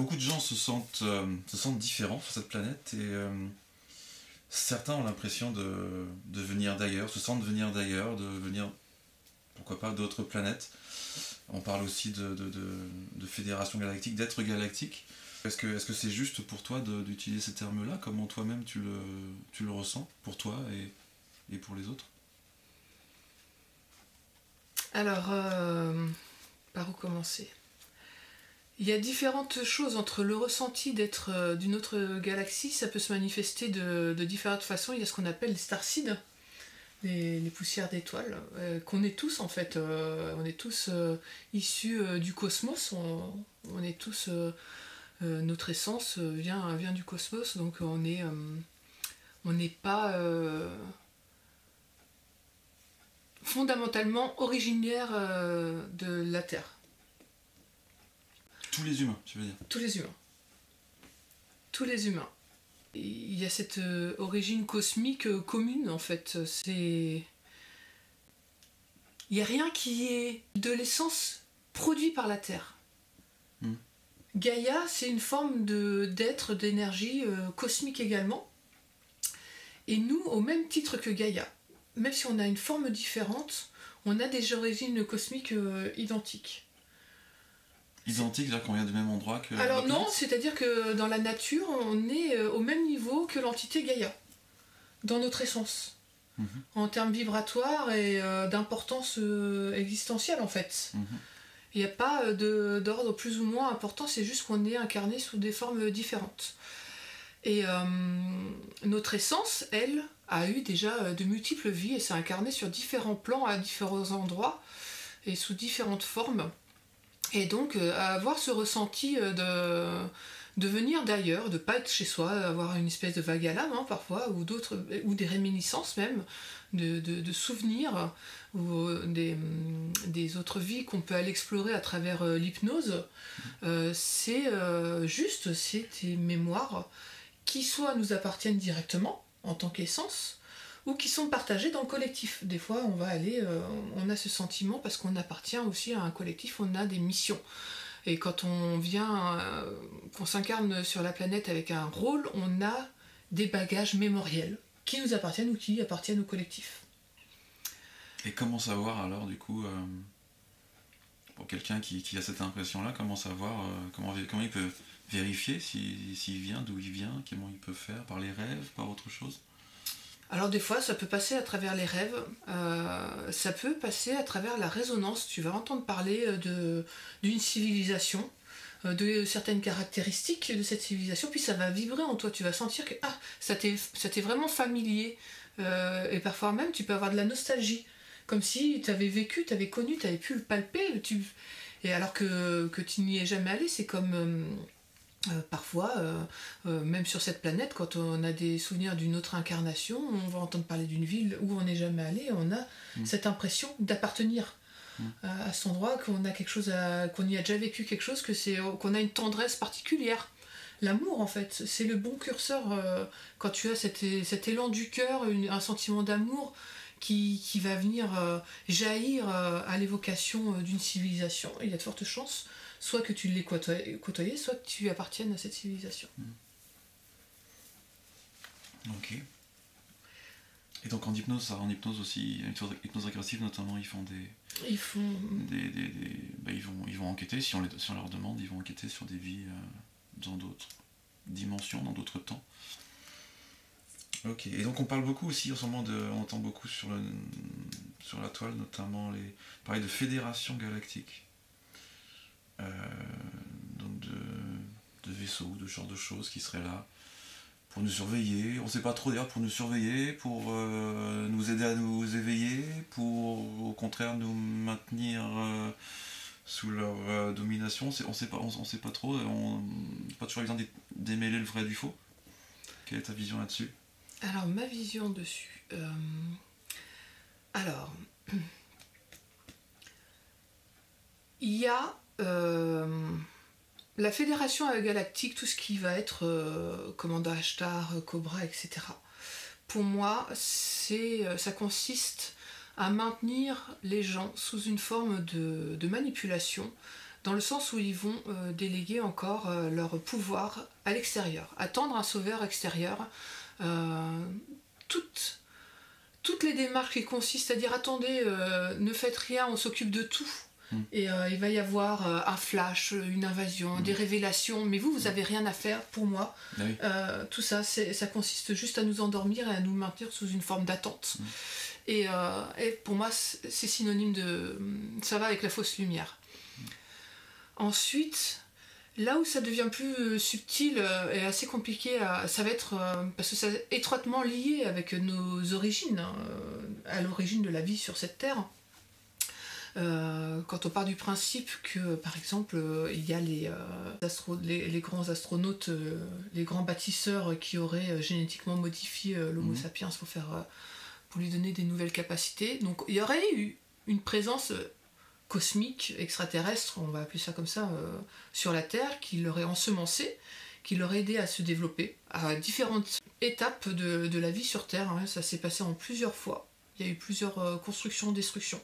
beaucoup de gens se sentent différents sur cette planète et certains ont l'impression de venir d'ailleurs, se sentent venir d'ailleurs, de venir, pourquoi pas, d'autres planètes. On parle aussi de fédération galactique, d'être galactique. Est-ce que c'est juste pour toi d'utiliser ces termes-là? Comment toi-même tu le ressens pour toi et pour les autres? Alors, par où commencer? Il y a différentes choses entre le ressenti d'être d'une autre galaxie, ça peut se manifester de différentes façons. Il y a ce qu'on appelle les starseeds, les poussières d'étoiles, qu'on est tous en fait. On est tous issus du cosmos, on est tous... notre essence vient du cosmos, donc on n'est pas fondamentalement originaire de la Terre. Tous les humains, tu veux dire? Tous les humains. Tous les humains. Il y a cette origine cosmique commune en fait. Il n'y a rien qui est de l'essence produit par la Terre. Gaïa, c'est une forme d'être, d'énergie cosmique également. Et nous, au même titre que Gaïa, même si on a une forme différente, on a des origines cosmiques identiques. Identiques, c'est-à-dire qu'on vient du même endroit que... Alors non, c'est-à-dire que dans la nature, on est au même niveau que l'entité Gaïa, dans notre essence, en termes vibratoires et d'importance existentielle en fait. Il n'y a pas d'ordre plus ou moins important, c'est juste qu'on est incarné sous des formes différentes. Et notre essence, elle, a eu déjà de multiples vies et s'est incarnée sur différents plans, à différents endroits et sous différentes formes. Et donc, avoir ce ressenti de venir d'ailleurs, de ne pas être chez soi, avoir une espèce de vague à l'âme parfois, ou des réminiscences même, de souvenirs, ou des autres vies qu'on peut aller explorer à travers l'hypnose, c'est des mémoires qui soit nous appartiennent directement en tant qu'essence, ou qui sont partagées dans le collectif. Des fois, on a ce sentiment parce qu'on appartient aussi à un collectif, on a des missions. Et quand qu'on s'incarne sur la planète avec un rôle, on a des bagages mémoriels qui nous appartiennent ou qui appartiennent au collectif. Et comment savoir alors, du coup, pour quelqu'un qui a cette impression-là, comment savoir, comment il peut vérifier s'il vient, d'où il vient, comment il peut faire, par les rêves, par autre chose? Alors des fois, ça peut passer à travers les rêves, ça peut passer à travers la résonance. Tu vas entendre parler d'une civilisation, de certaines caractéristiques de cette civilisation, puis ça va vibrer en toi. Tu vas sentir que ça t'est vraiment familier. Et parfois même, tu peux avoir de la nostalgie, comme si tu avais vécu, tu avais connu, tu avais pu le palper. Et alors que tu n'y es jamais allé, c'est comme... parfois, même sur cette planète, quand on a des souvenirs d'une autre incarnation, on va entendre parler d'une ville où on n'est jamais allé, on a cette impression d'appartenir à cet endroit, qu'on a quelque chose qu'on y a déjà vécu quelque chose, qu'on a une tendresse particulière. L'amour, en fait, c'est le bon curseur quand tu as cet élan du cœur, un sentiment d'amour qui va venir jaillir à l'évocation d'une civilisation. Et il y a de fortes chances soit que tu l'aies côtoyé, soit que tu appartiennes à cette civilisation. Ok. Et donc en hypnose aussi, hypnose régressive notamment, ils vont enquêter, si on leur demande, ils vont enquêter sur des vies dans d'autres dimensions, dans d'autres temps. Ok. Et donc on parle beaucoup aussi en ce moment on entend beaucoup sur la toile notamment parler de fédération galactique. Donc de vaisseaux, de ce genre de choses qui seraient là pour nous surveiller, on sait pas trop d'ailleurs, pour nous surveiller, pour nous aider à nous éveiller, pour au contraire nous maintenir sous leur domination. On sait pas trop, c'est pas toujours évident démêler le vrai du faux. Quelle est ta vision là-dessus? Alors ma vision dessus, il y a la Fédération galactique, tout ce qui va être Commandant Ashtar, Cobra, etc. Pour moi, ça consiste à maintenir les gens sous une forme de manipulation, dans le sens où ils vont déléguer encore leur pouvoir à l'extérieur, attendre un sauveur extérieur. Toutes les démarches qui consistent à dire attendez, ne faites rien, on s'occupe de tout. Et il va y avoir un flash, une invasion, des révélations, mais vous avez rien à faire pour moi. Oui. Tout ça, ça consiste juste à nous endormir et à nous maintenir sous une forme d'attente. Et pour moi, c'est synonyme de... ça va avec la fausse lumière. Ensuite, là où ça devient plus subtil et assez compliqué, ça va être... parce que c'est étroitement lié avec nos origines, à l'origine de la vie sur cette Terre. Quand on part du principe que, par exemple, il y a les grands astronautes, les grands bâtisseurs qui auraient génétiquement modifié l'Homo sapiens pour lui donner des nouvelles capacités. Donc il y aurait eu une présence cosmique, extraterrestre, on va appeler ça comme ça, sur la Terre, qui l'aurait ensemencé, qui l'aurait aidé à se développer à différentes étapes de la vie sur Terre. Hein. Ça s'est passé en plusieurs fois. Il y a eu plusieurs constructions, destructions.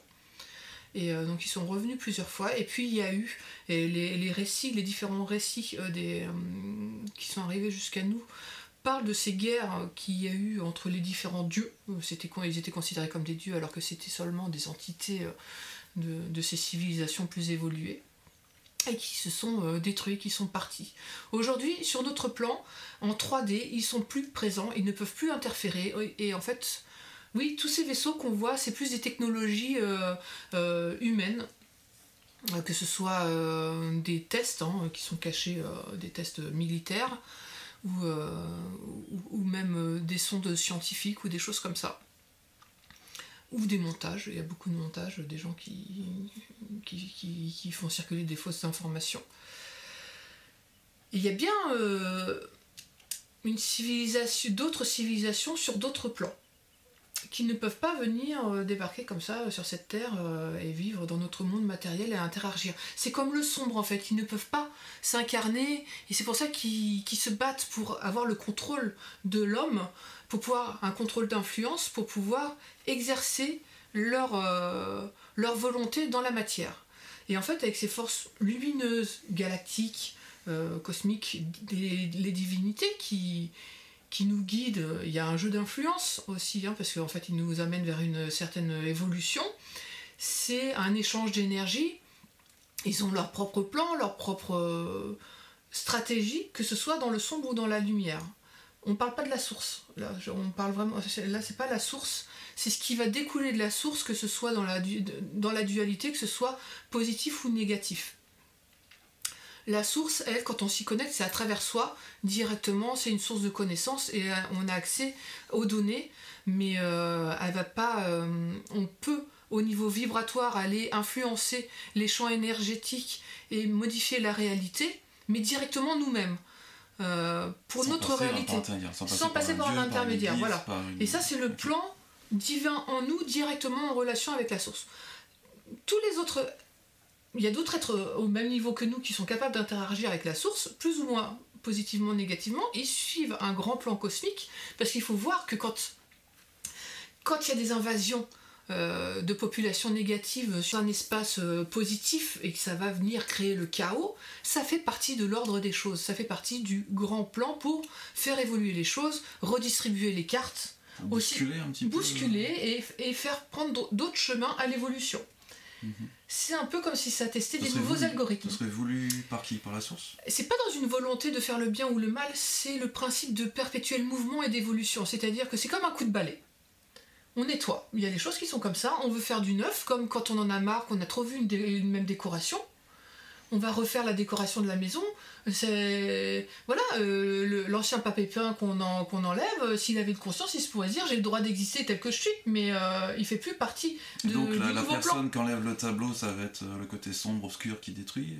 Et donc ils sont revenus plusieurs fois. Et puis il y a eu les récits, les différents récits qui sont arrivés jusqu'à nous parlent de ces guerres qu'il y a eu entre les différents dieux. Ils étaient considérés comme des dieux alors que c'était seulement des entités de ces civilisations plus évoluées. Et qui se sont détruits, qui sont partis. Aujourd'hui, sur notre plan, en 3D, ils sont plus présents, ils ne peuvent plus interférer. Et en fait... oui, tous ces vaisseaux qu'on voit, c'est plus des technologies humaines, que ce soit des tests qui sont cachés, des tests militaires, ou même des sondes scientifiques ou des choses comme ça. Ou des montages, il y a beaucoup de montages, des gens qui font circuler des fausses informations. Il y a bien d'autres civilisations sur d'autres plans, qui ne peuvent pas venir débarquer comme ça sur cette terre et vivre dans notre monde matériel et interagir. C'est comme le sombre en fait, ils ne peuvent pas s'incarner et c'est pour ça qu'ils se battent pour avoir le contrôle de l'homme, pour pouvoir un contrôle d'influence, pour pouvoir exercer leur volonté dans la matière. Et en fait avec ces forces lumineuses, galactiques, cosmiques, les divinités qui nous guide, il y a un jeu d'influence aussi, parce qu'en fait, il nous amène vers une certaine évolution. C'est un échange d'énergie. Ils ont leur propre plan, leur propre stratégie, que ce soit dans le sombre ou dans la lumière. On ne parle pas de la source. Là, on parle vraiment. Là, c'est pas la source. C'est ce qui va découler de la source, que ce soit dans la dualité, que ce soit positif ou négatif. La source, elle, quand on s'y connecte, c'est à travers soi, directement, c'est une source de connaissance et on a accès aux données, mais elle va pas... on peut, au niveau vibratoire, aller influencer les champs énergétiques et modifier la réalité, mais directement nous-mêmes, pour notre réalité. Sans passer par un intermédiaire, voilà. Et ça, c'est le plan divin en nous, directement en relation avec la source. Tous les autres... Il y a d'autres êtres au même niveau que nous qui sont capables d'interagir avec la source, plus ou moins positivement, négativement. Ils suivent un grand plan cosmique, parce qu'il faut voir que quand il y a des invasions de populations négatives sur un espace positif et que ça va venir créer le chaos, ça fait partie de l'ordre des choses, ça fait partie du grand plan pour faire évoluer les choses, redistribuer les cartes, bousculer un petit peu. Bousculer et faire prendre d'autres chemins à l'évolution. C'est un peu comme si ça testait des nouveaux algorithmes. Ça serait voulu par qui? Par la source? C'est pas dans une volonté de faire le bien ou le mal, c'est le principe de perpétuel mouvement et d'évolution. C'est-à-dire que c'est comme un coup de balai. On nettoie. Il y a des choses qui sont comme ça. On veut faire du neuf, comme quand on en a marre, qu'on a trop vu une même décoration. On va refaire la décoration de la maison. Voilà, l'ancien papé peint qu'on enlève, s'il avait de conscience, il se pourrait dire j'ai le droit d'exister tel que je suis, mais il fait plus partie de donc du la nouveau personne plan. qui enlève le tableau, ça va être le côté sombre, obscur qui détruit,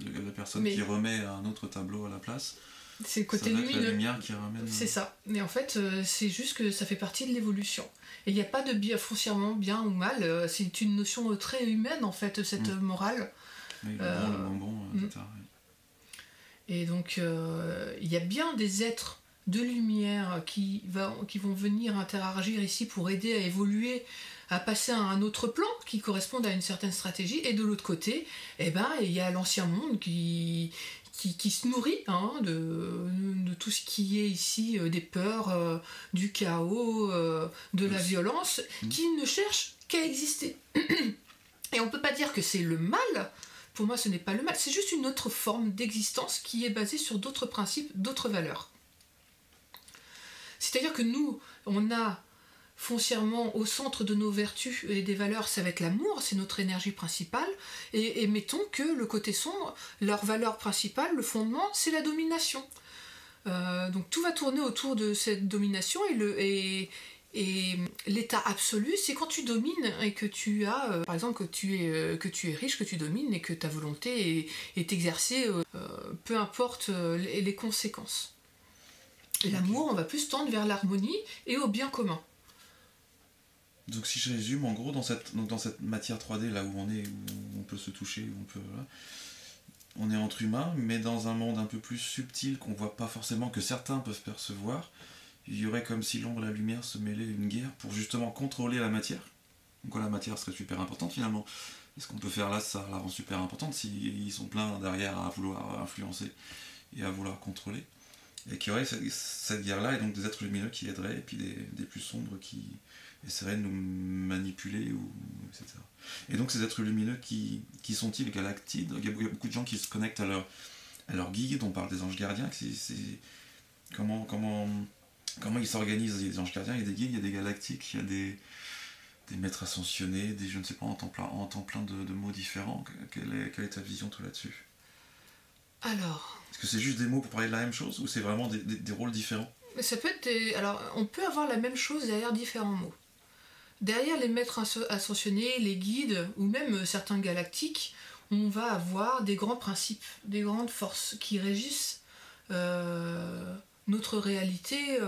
et la personne qui remet un autre tableau à la place, c'est le côté ça va lumineux. être la lumière qui ramène. C'est ça. Mais en fait, c'est juste que ça fait partie de l'évolution. Et il n'y a pas de bien foncièrement bien ou mal. C'est une notion très humaine en fait, cette morale. Oui, le bon, le moins bon, etc. Et donc, il y a bien des êtres de lumière qui vont venir interagir ici pour aider à évoluer, à passer à un autre plan qui corresponde à une certaine stratégie, et de l'autre côté, il y a l'ancien monde qui se nourrit de tout ce qui est ici, des peurs, du chaos, de la violence, qui ne cherche qu'à exister. Et on ne peut pas dire que c'est le mal. Pour moi, ce n'est pas le mal, c'est juste une autre forme d'existence qui est basée sur d'autres principes, d'autres valeurs. C'est-à-dire que nous, on a foncièrement au centre de nos vertus et des valeurs, ça va être l'amour, c'est notre énergie principale, et mettons que le côté sombre, leur valeur principale, le fondement, c'est la domination. Donc tout va tourner autour de cette domination, et l'état absolu, c'est quand tu domines et que tu as, par exemple, que tu es riche, que tu domines et que ta volonté est exercée, peu importe les conséquences. Et l'amour, on va plus tendre vers l'harmonie et au bien commun. Donc si je résume, en gros, dans cette matière 3D, là où on est, où on peut se toucher, on est entre humains, mais dans un monde un peu plus subtil qu'on voit pas forcément, que certains peuvent percevoir, il y aurait comme si l'ombre et la lumière se mêlaient, une guerre pour justement contrôler la matière. Donc la matière serait super importante finalement. Et ce qu'on peut faire là, ça la rend super importante s'ils sont pleins derrière à vouloir influencer et à vouloir contrôler. Et qu'il y aurait cette guerre-là, et donc des êtres lumineux qui aideraient, et puis des plus sombres qui essaieraient de nous manipuler, etc. Et donc ces êtres lumineux, qui sont-ils, galactides? Il y a beaucoup de gens qui se connectent à leur guide, on parle des anges gardiens, comment ils s'organisent, les anges gardiens, il y a des guides, il y a des galactiques, il y a des maîtres ascensionnés, je ne sais pas, on entend plein de mots différents. Quelle est ta vision toi là-dessus? Alors... Est-ce que c'est juste des mots pour parler de la même chose, ou c'est vraiment des rôles différents? Ça peut être Alors, on peut avoir la même chose derrière différents mots. Derrière les maîtres ascensionnés, les guides, ou même certains galactiques, on va avoir des grands principes, des grandes forces qui régissent notre réalité,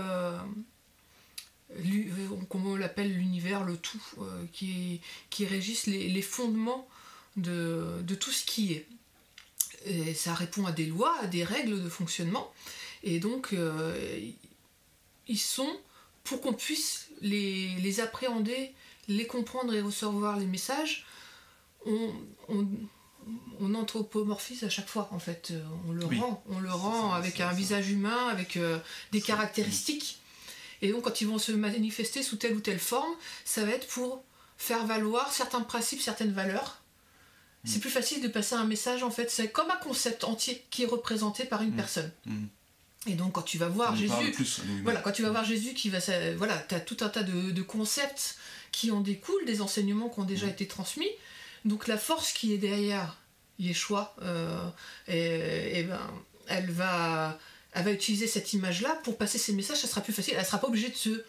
comme on l'appelle l'univers, le tout, qui régissent les fondements de tout ce qui est. Et ça répond à des lois, à des règles de fonctionnement, et donc ils sont, pour qu'on puisse les appréhender, les comprendre et recevoir les messages, on anthropomorphise à chaque fois, en fait, on le rend avec un visage humain, avec des caractéristiques, et donc quand ils vont se manifester sous telle ou telle forme, ça va être pour faire valoir certains principes, certaines valeurs. C'est plus facile de passer un message, en fait, c'est comme un concept entier qui est représenté par une personne. Et donc quand tu vas voir Jésus, quand tu vas voir Jésus, t'as tout un tas de concepts qui en découlent, des enseignements qui ont déjà été transmis. Donc la force qui est derrière Yeshua, elle va utiliser cette image-là pour passer ses messages. Ça sera plus facile. Elle sera pas obligée de se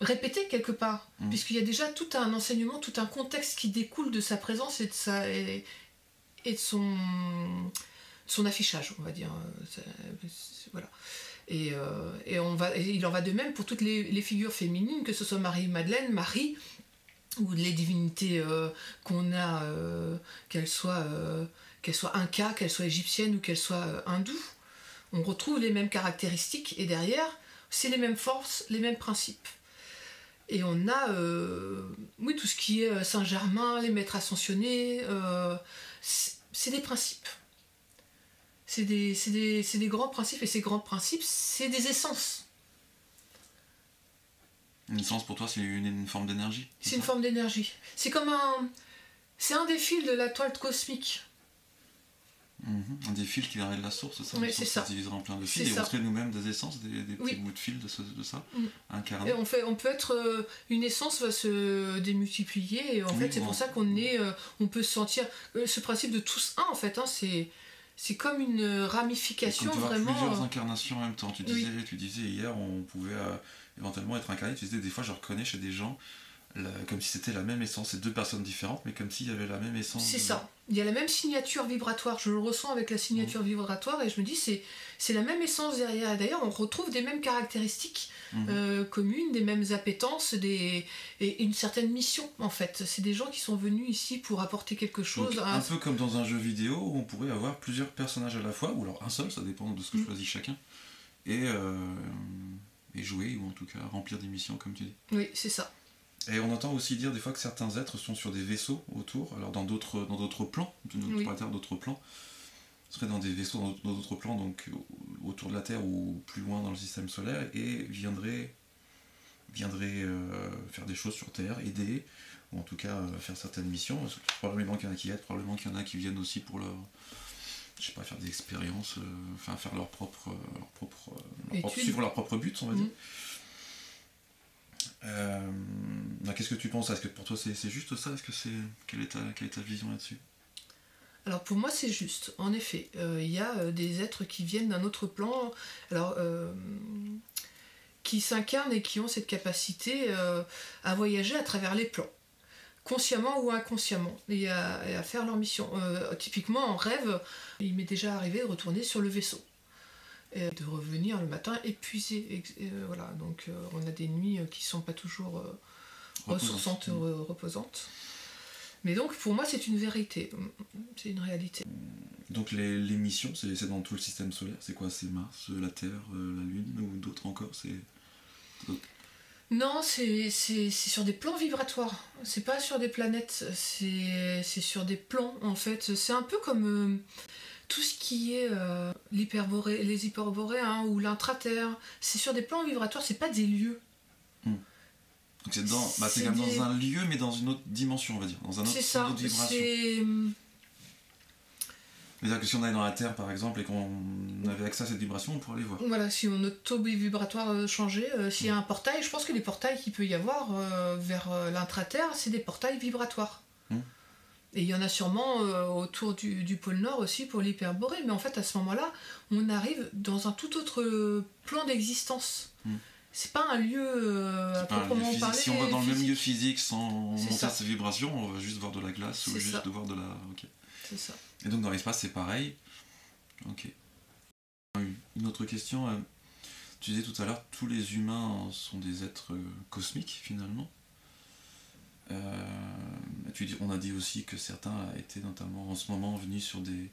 répéter quelque part, puisqu'il y a déjà tout un enseignement, tout un contexte qui découle de sa présence et de son affichage, on va dire. Voilà. Et il en va de même pour toutes les figures féminines, que ce soit Marie-Madeleine, Marie, ou les divinités qu'on a, qu'elles soient inca, qu'elles soient égyptiennes ou qu'elles soient hindoues. On retrouve les mêmes caractéristiques, et derrière, c'est les mêmes forces, les mêmes principes. Et on a tout ce qui est Saint-Germain, les maîtres ascensionnés, c'est des principes. C'est des grands principes, et ces grands principes, c'est des essences. Une essence pour toi, c'est une forme d'énergie? C'est une forme d'énergie. C'est comme c'est un des fils de la toile cosmique. Un des fils qui arrive de la source, ça? Oui, c'est ça. Ça se divisera en plein de fils, et on serait nous-mêmes des essences, des petits bouts de fils de ça, incarnés. Et on peut être... une essence va se démultiplier, et en fait, c'est pour ça on peut se sentir... ce principe de tous un, en fait, c'est comme une ramification, comme vraiment... plusieurs incarnations en même temps. Tu disais hier, on pouvait éventuellement être incarné. Tu disais, des fois, je reconnais chez des gens, comme si c'était la même essence. C'est deux personnes différentes, mais comme s'il y avait la même essence. C'est ça. Il y a la même signature vibratoire. Je le ressens avec la signature vibratoire, et je me dis, c'est la même essence derrière. D'ailleurs, on retrouve des mêmes caractéristiques communes, des mêmes appétences, et une certaine mission, en fait. C'est des gens qui sont venus ici pour apporter quelque chose. Donc, un peu comme dans un jeu vidéo où on pourrait avoir plusieurs personnages à la fois, ou alors un seul, ça dépend de ce que choisit chacun, et jouer, ou en tout cas remplir des missions, comme tu dis. Oui, c'est ça. Et on entend aussi dire des fois que certains êtres sont sur des vaisseaux autour, alors dans d'autres plans, Oui. sur la Terre, d'autres plans, seraient dans des vaisseaux dans d'autres plans, donc autour de la Terre ou plus loin dans le système solaire, et viendraient faire des choses sur Terre, aider, ou en tout cas faire certaines missions. Probablement qu'il y en a qui aident, probablement qu'il y en a qui viennent aussi pour leur, je sais pas, faire des expériences, faire suivre leur propre but, on va dire. Qu'est-ce que tu penses? Est-ce que pour toi c'est juste ça? Quelle est ta vision là-dessus? Alors pour moi c'est juste, en effet. Il y a des êtres qui viennent d'un autre plan, alors qui s'incarnent et qui ont cette capacité à voyager à travers les plans, consciemment ou inconsciemment, et à faire leur mission. Typiquement en rêve, il m'est déjà arrivé de retourner sur le vaisseau. Et de revenir le matin épuisé. Voilà, donc on a des nuits qui sont pas toujours ressourçantes, reposantes. Mais donc pour moi c'est une vérité, c'est une réalité. Donc les missions, c'est dans tout le système solaire, c'est quoi? C'est Mars, la Terre, la Lune ou d'autres encore? Non, c'est sur des plans vibratoires, c'est pas sur des planètes, c'est sur des plans en fait. C'est un peu comme tout ce qui est les hyperborées ou l'intraterre, c'est sur des plans vibratoires, c'est pas des lieux. Donc c'est comme dans un lieu mais dans une autre dimension, on va dire, dans un autre niveau de vibration. C'est-à-dire que si on allait dans la Terre par exemple et qu'on avait accès à cette vibration, on pourrait les voir. Voilà, si notre taux vibratoire changeait, s'il y a un portail, je pense que les portails qu'il peut y avoir vers l'intraterre, c'est des portails vibratoires. Et il y en a sûrement autour du pôle Nord aussi pour l'hyperborée, mais en fait à ce moment-là, on arrive dans un tout autre plan d'existence. C'est pas un lieu à proprement parler. Si on va dans le même lieu physique sans monter ces vibrations, on va juste voir de la glace ou juste voir de la... Okay. C'est ça. Et donc dans l'espace c'est pareil. Ok. Une autre question. Tu disais tout à l'heure, tous les humains sont des êtres cosmiques finalement. On a dit aussi que certains étaient notamment en ce moment venus sur des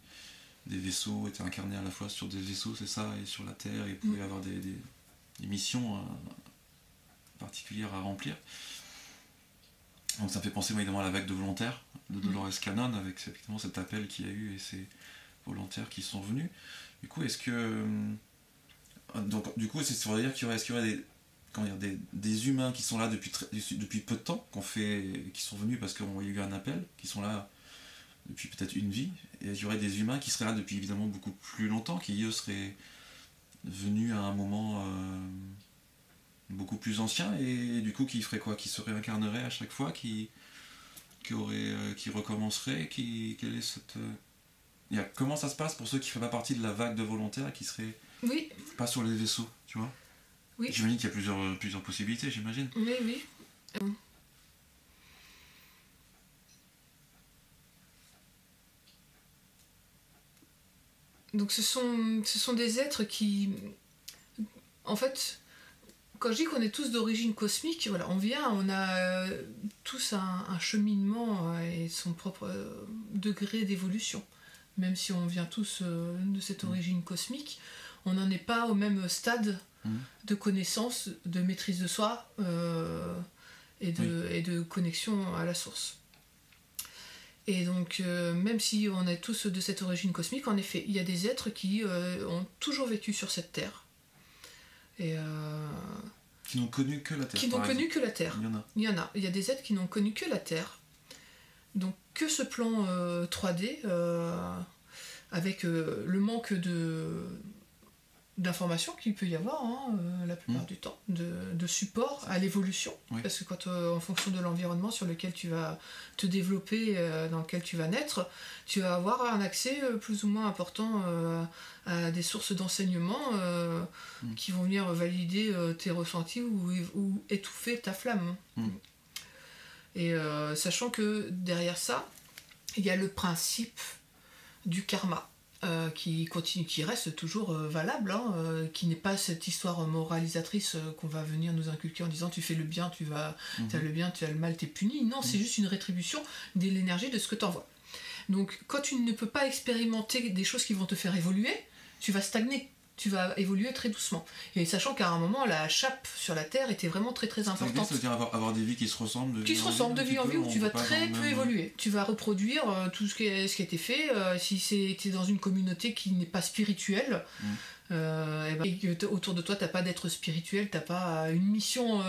vaisseaux, étaient incarnés à la fois sur des vaisseaux, c'est ça, et sur la Terre, et pouvaient avoir des missions particulières à remplir. Donc ça me fait penser évidemment à la vague de volontaires de Dolores Cannon, avec effectivement cet appel qu'il y a eu et ces volontaires qui sont venus. Du coup, est-ce que... ça veut dire qu'il y aurait des humains qui sont là depuis peu de temps, qui sont venus parce qu'il y a eu un appel, qui sont là depuis peut-être une vie, et il y aurait des humains qui seraient là depuis évidemment beaucoup plus longtemps, qui eux seraient venus à un moment beaucoup plus ancien, et du coup qui feraient quoi? Qui se réincarneraient à chaque fois, qui recommenceraient, comment ça se passe pour ceux qui ne feraient pas partie de la vague de volontaires et qui seraient pas sur les vaisseaux, tu vois? Oui. J'imagine qu'il y a plusieurs possibilités, j'imagine. Oui. Donc ce sont des êtres qui... En fait, quand je dis qu'on est tous d'origine cosmique, voilà, on a tous un cheminement et son propre degré d'évolution. Même si on vient tous de cette origine cosmique, on n'en est pas au même stade de connaissance, de maîtrise de soi et de connexion à la source. Et donc, même si on est tous de cette origine cosmique, en effet, il y a des êtres qui ont toujours vécu sur cette terre. Et qui n'ont connu que la Terre. Qui n'ont connu que la Terre. Il y en a. Il y a des êtres qui n'ont connu que la Terre. Donc, que ce plan 3D, avec le manque d'informations qu'il peut y avoir la plupart du temps, de support à l'évolution, parce que quand en fonction de l'environnement sur lequel tu vas te développer, dans lequel tu vas naître, tu vas avoir un accès plus ou moins important à des sources d'enseignement qui vont venir valider tes ressentis ou étouffer ta flamme. Et sachant que derrière ça, il y a le principe du karma. Qui reste toujours valable, qui n'est pas cette histoire moralisatrice qu'on va venir nous inculquer en disant tu fais le bien, tu as le bien, tu as le mal, tu es puni. Non, c'est juste une rétribution de l'énergie de ce que tu envoies. Donc quand tu ne peux pas expérimenter des choses qui vont te faire évoluer, tu vas stagner. Tu vas évoluer très doucement. Et sachant qu'à un moment, la chape sur la Terre était vraiment très très importante. C'est-à-dire avoir des vies qui se ressemblent de vie en vie où tu vas très peu évoluer. Tu vas reproduire tout ce qui a été fait. Si tu es dans une communauté qui n'est pas spirituelle, et que autour de toi, tu n'as pas d'être spirituel, tu n'as pas une mission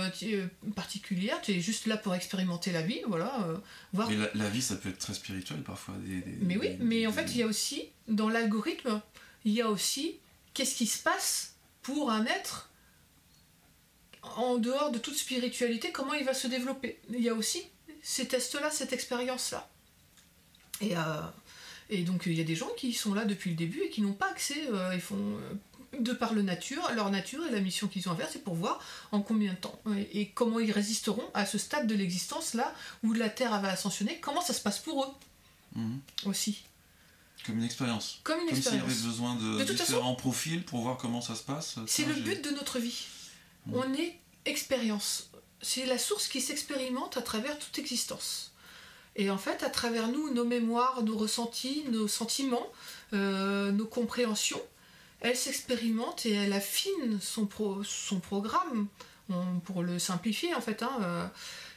particulière, tu es juste là pour expérimenter la vie. Voilà, voir... Mais la vie, ça peut être très spirituel parfois. Mais oui, mais en fait, il y a aussi, dans l'algorithme, il y a aussi qu'est-ce qui se passe pour un être en dehors de toute spiritualité, comment il va se développer. Il y a aussi ces tests-là, cette expérience-là. Et donc il y a des gens qui sont là depuis le début et qui n'ont pas accès, ils font de par leur nature et la mission qu'ils ont à faire, c'est pour voir en combien de temps et comment ils résisteront à ce stade de l'existence là où la Terre va ascensionner, comment ça se passe pour eux aussi. Comme une expérience. Comme s'il y avait besoin de différents profils pour voir comment ça se passe. C'est le but de notre vie. On est expérience. C'est la source qui s'expérimente à travers toute existence. Et en fait, à travers nous, nos mémoires, nos ressentis, nos sentiments, nos compréhensions, elle s'expérimente et elle affine son programme, pour le simplifier en fait,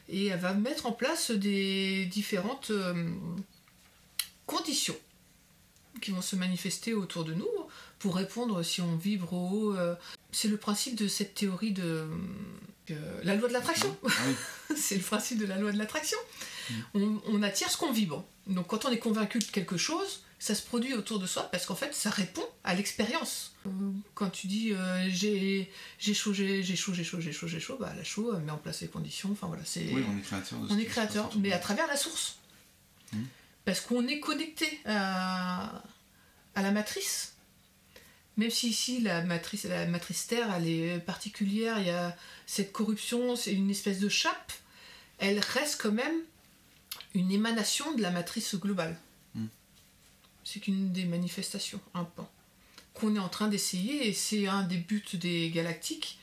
et elle va mettre en place des différentes conditions qui vont se manifester autour de nous pour répondre si on vibre au haut. C'est le principe de cette théorie de la loi de l'attraction. Ah oui. C'est le principe de la loi de l'attraction. On attire ce qu'on vibre. Donc quand on est convaincu de quelque chose, ça se produit autour de soi parce qu'en fait ça répond à l'expérience. Quand tu dis j'ai chaud, bah la chaud met en place les conditions. Enfin voilà, oui, on est créateur. On est créateur, mais à travers la source. Parce qu'on est connecté à la matrice. Même si ici la matrice Terre elle est particulière, il y a cette corruption, c'est une espèce de chape, elle reste quand même une émanation de la matrice globale. C'est qu'une des manifestations, un pan, qu'on est en train d'essayer, et c'est un des buts des galactiques,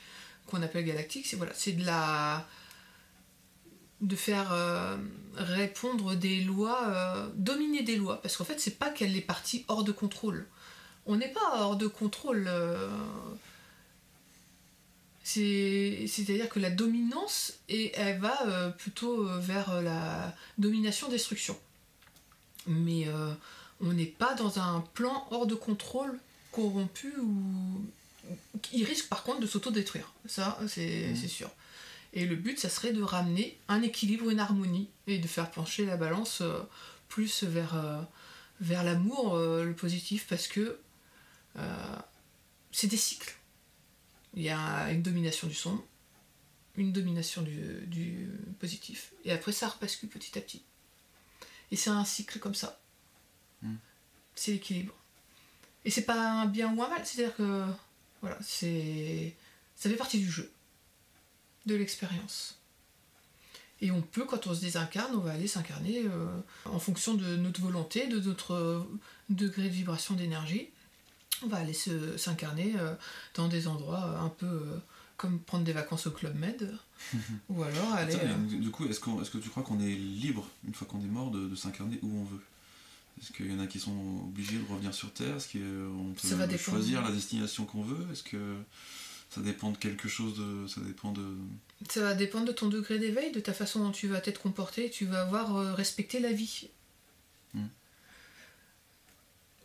qu'on appelle galactiques, c'est de faire répondre des lois, dominer des lois, parce qu'en fait c'est pas qu'elle est partie hors de contrôle. On n'est pas hors de contrôle. C'est-à-dire que la dominance, elle va plutôt vers la domination-destruction. Mais on n'est pas dans un plan hors de contrôle, corrompu, ou qui risque par contre de s'autodétruire. Ça, c'est sûr. Et le but, ça serait de ramener un équilibre, une harmonie, et de faire pencher la balance plus vers l'amour, le positif, parce que c'est des cycles. Il y a une domination du sombre, une domination du positif, et après ça rebascule petit à petit. Et c'est un cycle comme ça. C'est l'équilibre. Et c'est pas un bien ou un mal, c'est-à-dire que voilà, ça fait partie du jeu, de l'expérience. Et on peut, quand on se désincarne, on va aller s'incarner en fonction de notre volonté, de notre degré de vibration d'énergie. On va aller s'incarner dans des endroits un peu comme prendre des vacances au Club Med, ou alors aller... Du coup, est-ce que tu crois qu'on est libre, une fois qu'on est mort, de s'incarner où on veut ? Est-ce qu'il y en a qui sont obligés de revenir sur Terre ? Est-ce qu'on peut choisir la destination qu'on veut ? Est-ce que ça dépend de quelque chose Ça va dépendre de ton degré d'éveil, de ta façon dont tu vas t'être comporté. Tu vas avoir respecté la vie.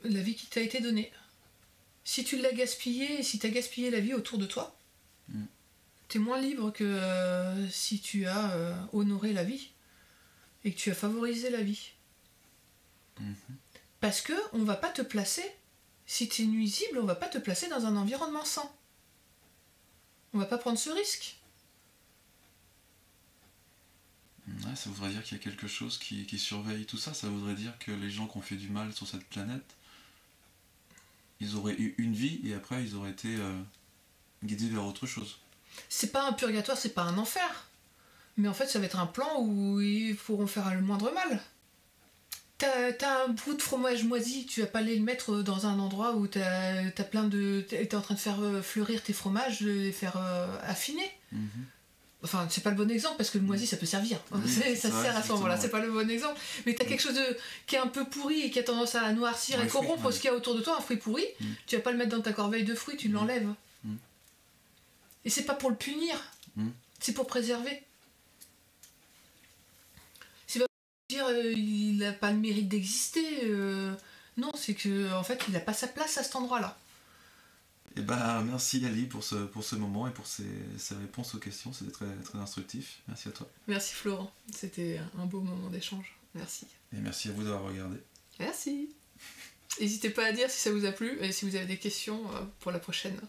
La vie qui t'a été donnée. Si tu l'as gaspillée, si tu as gaspillé la vie autour de toi, tu es moins libre que si tu as honoré la vie et que tu as favorisé la vie. Parce que on va pas te placer, si tu es nuisible, on va pas te placer dans un environnement sain. On va pas prendre ce risque. Ouais, ça voudrait dire qu'il y a quelque chose qui surveille tout ça. Ça voudrait dire que les gens qui ont fait du mal sur cette planète, ils auraient eu une vie et après ils auraient été guidés vers autre chose. C'est pas un purgatoire, c'est pas un enfer. Mais en fait, ça va être un plan où ils pourront faire le moindre mal. T'as un bout de fromage moisi, tu vas pas aller le mettre dans un endroit où t'es en train de faire fleurir tes fromages, de les faire affiner. Enfin, c'est pas le bon exemple parce que le moisi ça peut servir. Ça sert à ce moment-là, c'est pas le bon exemple. Mais t'as quelque chose qui est un peu pourri et qui a tendance à noircir et corrompre ce qu'il y a autour de toi, un fruit pourri, tu vas pas le mettre dans ta corbeille de fruits, tu l'enlèves. Et c'est pas pour le punir, c'est pour préserver. C'est pas pour dire il a pas le mérite d'exister. Non, c'est que en fait il a pas sa place à cet endroit-là. Et merci Ali pour ce moment et pour ces réponses aux questions, c'était très, très instructif. Merci à toi. Merci Florent, c'était un beau moment d'échange. Merci. Et merci à vous d'avoir regardé. Merci. N'hésitez pas à dire si ça vous a plu et si vous avez des questions pour la prochaine.